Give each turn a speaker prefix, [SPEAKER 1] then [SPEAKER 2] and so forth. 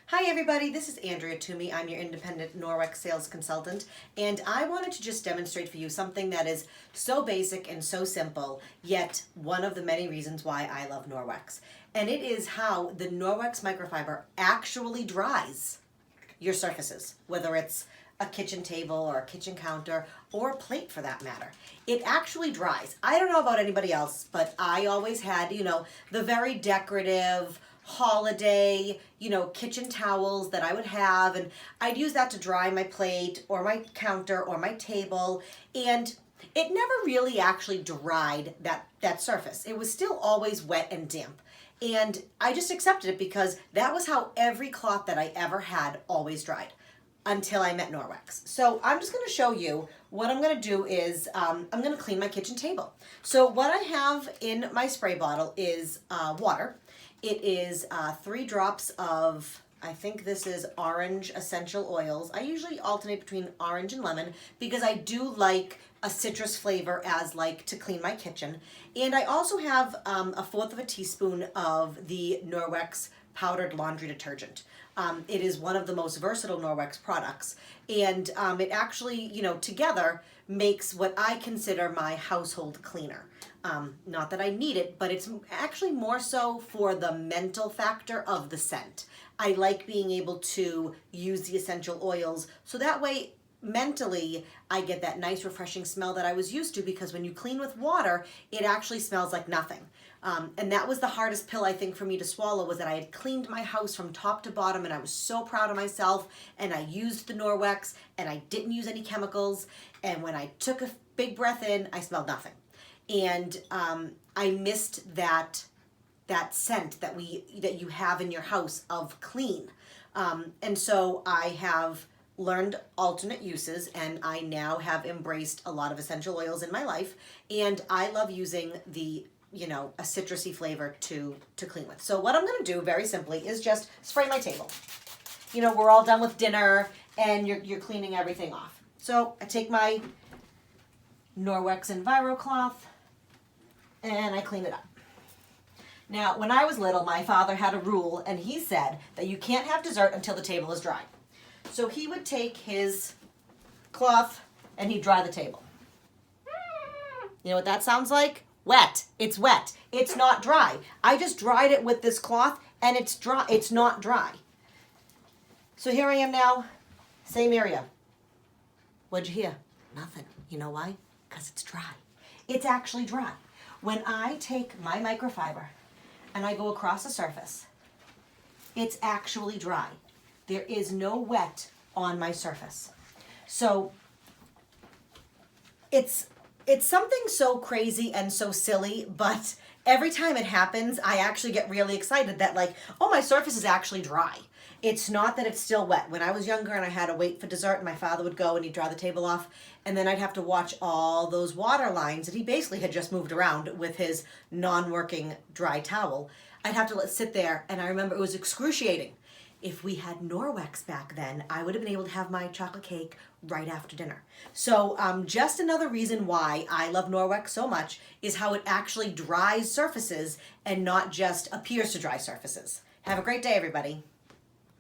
[SPEAKER 1] Hi everybody, this is Andrea Toomey. I'm your independent Norwex sales consultant, and I wanted to just demonstrate for you something that is so basic and so simple, yet one of the many reasons why I love Norwex. And it is how the Norwex microfiber actually dries your surfaces, whether it's a kitchen table or a kitchen counter or a plate for that matter. It actually dries. I don't know about anybody else, but I always had, the very decorative holiday, kitchen towels that I would have, and I'd use that to dry my plate or my counter or my table, and it never really actually dried that surface. It was still always wet and damp. And I just accepted it because that was how every cloth that I ever had always dried until I met Norwex. So I'm just gonna show you what I'm gonna do is I'm gonna clean my kitchen table. So what I have in my spray bottle is water. It is 3 drops of, I think this is orange essential oils. I usually alternate between orange and lemon because I do like a citrus flavor as like to clean my kitchen. And I also have 1/4 of a teaspoon of the Norwex powdered laundry detergent. It is one of the most versatile Norwex products, and it actually, together makes what I consider my household cleaner. Not that I need it, but it's actually more so for the mental factor of the scent. I like being able to use the essential oils so that way mentally I get that nice refreshing smell that I was used to, because when you clean with water, it actually smells like nothing. And that was the hardest pill I think for me to swallow, was that I had cleaned my house from top to bottom and I was so proud of myself, and I used the Norwex and I didn't use any chemicals, and when I took a big breath in, I smelled nothing. And I missed that scent that you have in your house of clean. And so I have learned alternate uses, and I now have embraced a lot of essential oils in my life, and I love using the a citrusy flavor to clean with. So what I'm going to do very simply is just spray my table. We're all done with dinner and you're cleaning everything off. So I take my Norwex Enviro cloth and I clean it up. Now, when I was little, my father had a rule, and he said that you can't have dessert until the table is dry. So he would take his cloth and he'd dry the table. You know what that sounds like? Wet. It's wet. It's not dry. I just dried it with this cloth and it's dry. It's not dry. So here I am now, same area. What'd you hear? Nothing. You know why? Because it's dry. It's actually dry. When I take my microfiber and I go across the surface, it's actually dry. There is no wet on my surface. So it's something so crazy and so silly, but every time it happens, I actually get really excited that oh, my surface is actually dry. It's not that it's still wet. When I was younger and I had to wait for dessert, and my father would go and he'd dry the table off, and then I'd have to watch all those water lines that he basically had just moved around with his non-working dry towel. I'd have to let it sit there, and I remember it was excruciating. If we had Norwex back then, I would have been able to have my chocolate cake right after dinner. So just another reason why I love Norwex so much is how it actually dries surfaces and not just appears to dry surfaces. Have a great day, everybody.